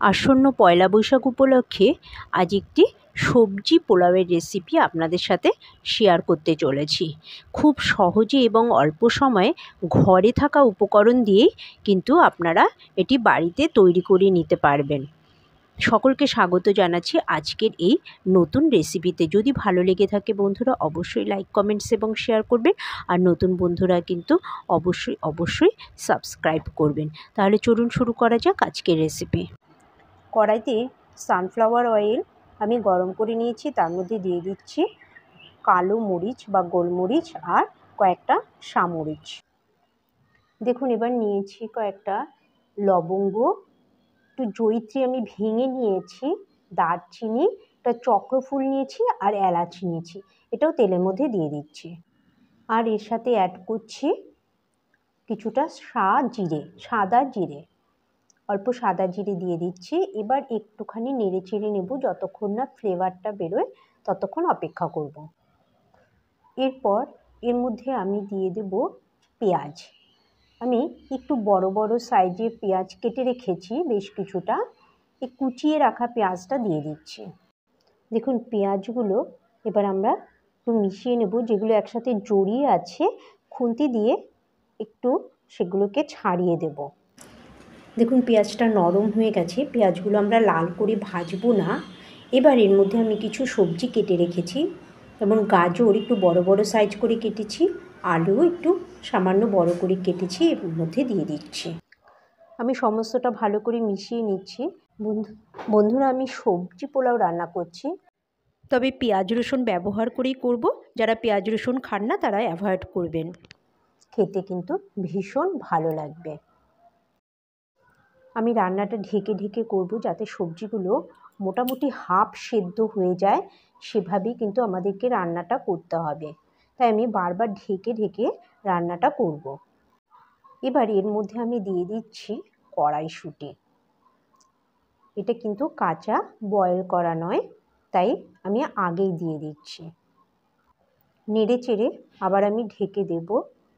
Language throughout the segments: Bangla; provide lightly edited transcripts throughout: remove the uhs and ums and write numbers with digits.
আসন্ন পয়লা বৈশাখ উপলক্ষে আজ একটি সবজি পোলাওয়ের রেসিপি আপনাদের সাথে শেয়ার করতে চলেছি। খুব সহজে এবং অল্প সময়ে ঘরে থাকা উপকরণ দিয়েই কিন্তু আপনারা এটি বাড়িতে তৈরি করে নিতে পারবেন। সকলকে স্বাগত জানাচ্ছি আজকের এই নতুন রেসিপিতে। যদি ভালো লেগে থাকে বন্ধুরা অবশ্যই লাইক, কমেন্টস এবং শেয়ার করবেন। আর নতুন বন্ধুরা কিন্তু অবশ্যই সাবস্ক্রাইব করবেন। তাহলে চলুন শুরু করা যাক আজকের রেসিপি। কড়াইতে সানফ্লাওয়ার অয়েল আমি গরম করে নিয়েছি, তার মধ্যে দিয়ে দিচ্ছি কালো মরিচ বা গোলমরিচ আর কয়েকটা সামরিচ। দেখুন এবার নিয়েছি কয়েকটা লবঙ্গ, একটু জয়িত্রী আমি ভেঙে নিয়েছি, দারচিনি, একটা চক্রফুল নিয়েছি আর এলাচ নিয়েছি, এটাও তেলের মধ্যে দিয়ে দিচ্ছি। আর এর সাথে অ্যাড করছি কিছুটা সাদা জিরে, অল্প সাদা জিরে দিয়ে দিচ্ছি। এবার একটুখানি নেড়ে চেড়ে নেব, যতক্ষণ না ফ্লেভারটা বেরোয় ততক্ষণ অপেক্ষা করব। এরপর এর মধ্যে আমি দিয়ে দেব পেঁয়াজ। আমি একটু বড় বড় সাইজের পেঁয়াজ কেটে রেখেছি বেশ কিছুটা, এই কুচিয়ে রাখা পেঁয়াজটা দিয়ে দিচ্ছি। দেখুন পেঁয়াজগুলো এবার আমরা একটু মিশিয়ে নেব, যেগুলো একসাথে জড়িয়ে আছে খুন্তি দিয়ে একটু সেগুলোকে ছাড়িয়ে দেব। দেখুন পেঁয়াজটা নরম হয়ে গেছে, পেঁয়াজগুলো আমরা লাল করে ভাজবো না। এবার এর মধ্যে আমি কিছু সবজি কেটে রেখেছি, যেমন গাজর একটু বড় বড় সাইজ করে কেটেছি, আলু একটু সামান্য বড় করে কেটেছি, এর মধ্যে দিয়ে দিচ্ছি। আমি সমস্তটা ভালো করে মিশিয়ে নিচ্ছি। বন্ধুরা আমি সবজি পোলাও রান্না করছি, তবে পেঁয়াজ রসুন ব্যবহার করেই করব। যারা পেঁয়াজ রসুন খান না তারা অ্যাভয়েড করবেন, খেতে কিন্তু ভীষণ ভালো লাগবে। আমি রান্নাটা ঢেকে ঢেকে করব, যাতে সবজিগুলো মোটামুটি হাফ সেদ্ধ হয়ে যায়, সেভাবেই কিন্তু আমাদেরকে রান্নাটা করতে হবে। তাই আমি বারবার ঢেকে ঢেকে রান্নাটা করব। এবার এর মধ্যে আমি দিয়ে দিচ্ছি কড়াইশুঁটি। এটা কিন্তু কাঁচা বয়েল করা নয়, তাই আমি আগেই দিয়ে দিচ্ছি। নেড়ে চেড়ে আবার আমি ঢেকে দেব।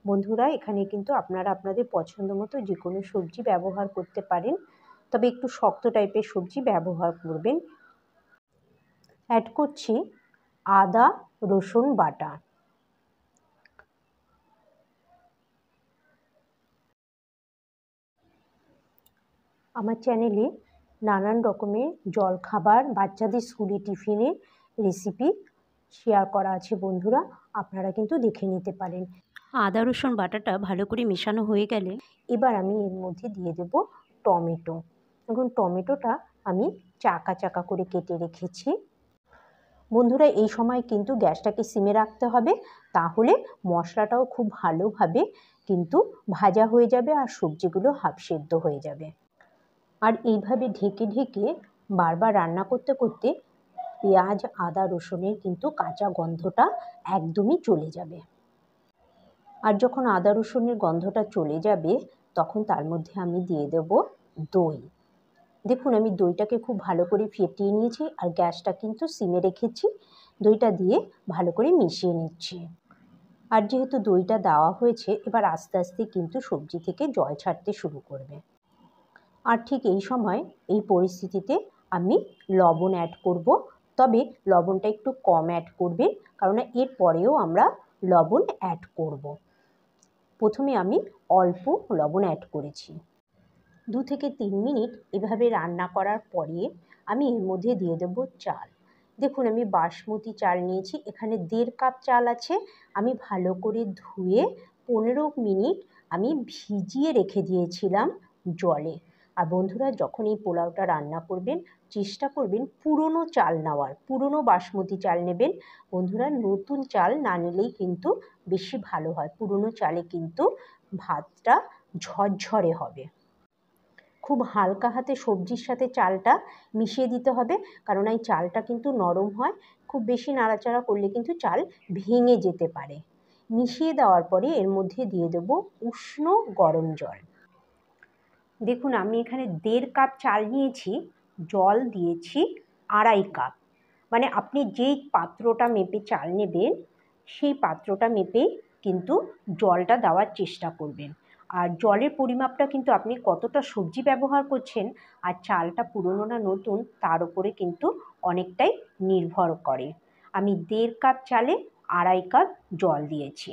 বন্ধুরা এখানে কিন্তু আপনারা আপনাদের পছন্দ মতো যে কোনো সবজি ব্যবহার করতে পারেন, তবে একটু শক্ত টাইপের সবজি ব্যবহার করবেন। অ্যাড করছি আদা রসুন বাটা। আমার চ্যানেলে নানান রকমের জলখাবার, বাচ্চাদের স্কুলে টিফিনের রেসিপি শেয়ার করা আছে বন্ধুরা, আপনারা কিন্তু দেখে নিতে পারেন। আদা রসুন বাটাটা ভালো করে মেশানো হয়ে গেলে এবার আমি এর মধ্যে দিয়ে দেব টমেটো। এখন টমেটোটা আমি চাকা চাকা করে কেটে রেখেছি। বন্ধুরা এই সময় কিন্তু গ্যাসটাকে সিমে রাখতে হবে, তাহলে মশলাটাও খুব ভালোভাবে কিন্তু ভাজা হয়ে যাবে আর সবজিগুলো হাফ সেদ্ধ হয়ে যাবে। আর এইভাবে ঢেকে ঢেকে বারবার রান্না করতে করতে পেঁয়াজ আদা রসুনের কিন্তু কাঁচা গন্ধটা একদমই চলে যাবে। আর যখন আদা রসুনের গন্ধটা চলে যাবে তখন তার মধ্যে আমি দিয়ে দেব দই। দেখুন আমি দইটাকে খুব ভালো করে ফেটিয়ে নিয়েছি আর গ্যাসটা কিন্তু সিমে রেখেছি। দইটা দিয়ে ভালো করে মিশিয়ে নিচ্ছি। আর যেহেতু দইটা দেওয়া হয়েছে, এবার আস্তে আস্তে কিন্তু সবজি থেকে জল ছাড়তে শুরু করবে। আর ঠিক এই সময় এই পরিস্থিতিতে আমি লবণ অ্যাড করব, তবে লবণটা একটু কম অ্যাড করবেন, কারণ এর পরেও আমরা লবণ অ্যাড করব। প্রথমে আমি অল্প লবণ অ্যাড করেছি। 2 থেকে 3 মিনিট এভাবে রান্না করার পরে আমি এর মধ্যে দিয়ে দেব চাল। দেখুন আমি বাসমতি চাল নিয়েছি, এখানে 1.5 কাপ চাল আছে। আমি ভালো করে ধুয়ে 15 মিনিট আমি ভিজিয়ে রেখে দিয়েছিলাম জলে। আর বন্ধুরা যখন এই পোলাওটা রান্না করবেন চেষ্টা করবেন পুরনো চাল নেওয়ার, পুরনো বাসমতি চাল নেবেন বন্ধুরা। নতুন চাল না নিলেই কিন্তু বেশি ভালো হয়, পুরনো চালে কিন্তু ভাতটা ঝরঝরে হবে। খুব হালকা হাতে সবজির সাথে চালটা মিশিয়ে দিতে হবে, কারণ এই চালটা কিন্তু নরম হয়, খুব বেশি নাড়াচাড়া করলে কিন্তু চাল ভেঙে যেতে পারে। মিশিয়ে দেওয়ার পরে এর মধ্যে দিয়ে দেব উষ্ণ গরম জল। দেখুন আমি এখানে 1.5 কাপ চাল নিয়েছি, জল দিয়েছি 2.5 কাপ। মানে আপনি যেই পাত্রটা মেপে চাল নেবেন সেই পাত্রটা মেপেই কিন্তু জলটা দেওয়ার চেষ্টা করবেন। আর জলের পরিমাপটা কিন্তু আপনি কতটা সবজি ব্যবহার করছেন আর চালটা পুরনো না নতুন তার উপরে কিন্তু অনেকটাই নির্ভর করে। আমি 1.5 কাপ চালে 2.5 কাপ জল দিয়েছি।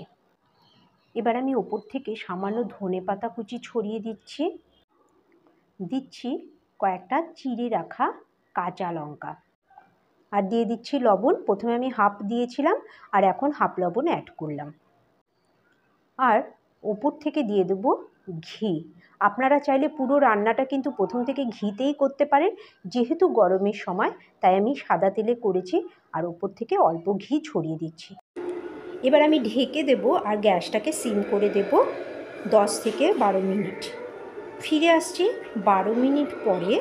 এবার আমি ওপর থেকে সামান্য ধনেপাতা কুচি ছড়িয়ে দিচ্ছি কয়েকটা চিড়ে রাখা কাঁচা লঙ্কা, আর দিয়ে দিচ্ছি লবণ। প্রথমে আমি হাফ দিয়েছিলাম আর এখন হাফ লবণ অ্যাড করলাম। আর ওপর থেকে দিয়ে দেব ঘি। আপনারা চাইলে পুরো রান্নাটা কিন্তু প্রথম থেকে ঘিতেই করতে পারেন, যেহেতু গরমের সময় তাই আমি সাদা তেলে করেছি আর ওপর থেকে অল্প ঘি ছড়িয়ে দিচ্ছি। এবার আমি ঢেকে দেব আর গ্যাসটাকে সিম করে দেব 10 থেকে 12 মিনিট। ফিরে আসছি 12 মিনিট পরে।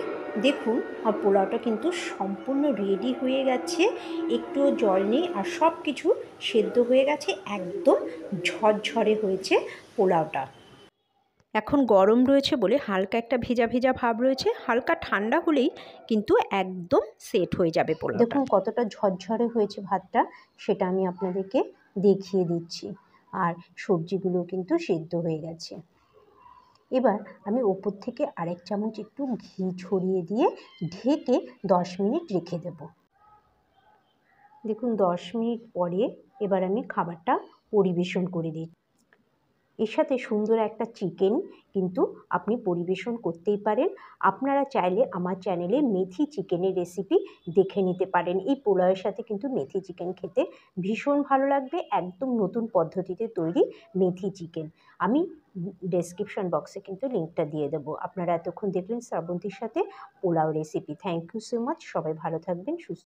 দেখুন আমার পোলাওটা কিন্তু সম্পূর্ণ রেডি হয়ে গেছে, একটুও জল নেই আর সব কিছু সেদ্ধ হয়ে গেছে, একদম ঝরঝরে হয়েছে পোলাওটা। এখন গরম রয়েছে বলে হালকা একটা ভেজা ভেজা ভাব রয়েছে, হালকা ঠান্ডা হলেই কিন্তু একদম সেট হয়ে যাবে পোলাওটা। দেখুন কতটা ঝরঝরে হয়েছে ভাতটা, সেটা আমি আপনাদেরকে দেখিয়ে দিচ্ছি। আর সবজিগুলো কিন্তু সেদ্ধ হয়ে গেছে। এবার আমি ওপর থেকে আরেক চামচ একটু ঘি ছড়িয়ে দিয়ে ঢেকে 10 মিনিট রেখে দেব। দেখুন 10 মিনিট পরে এবার আমি খাবারটা পরিবেশন করে দিই। এর সাথে সুন্দর একটা চিকেন কিন্তু আপনি পরিবেশন করতেই পারেন। আপনারা চাইলে আমার চ্যানেলে মেথি চিকেনের রেসিপি দেখে নিতে পারেন। এই পোলাওয়ের সাথে কিন্তু মেথি চিকেন খেতে ভীষণ ভালো লাগবে, একদম নতুন পদ্ধতিতে তৈরি মেথি চিকেন। আমি ডেসক্রিপশন বক্সে কিন্তু লিঙ্কটা দিয়ে দেবো। আপনারা এতক্ষণ দেখলেন শ্রাবন্তীর সাথে pulao recipe. Thank you so much. সবাই ভালো থাকবেন, সুস্থ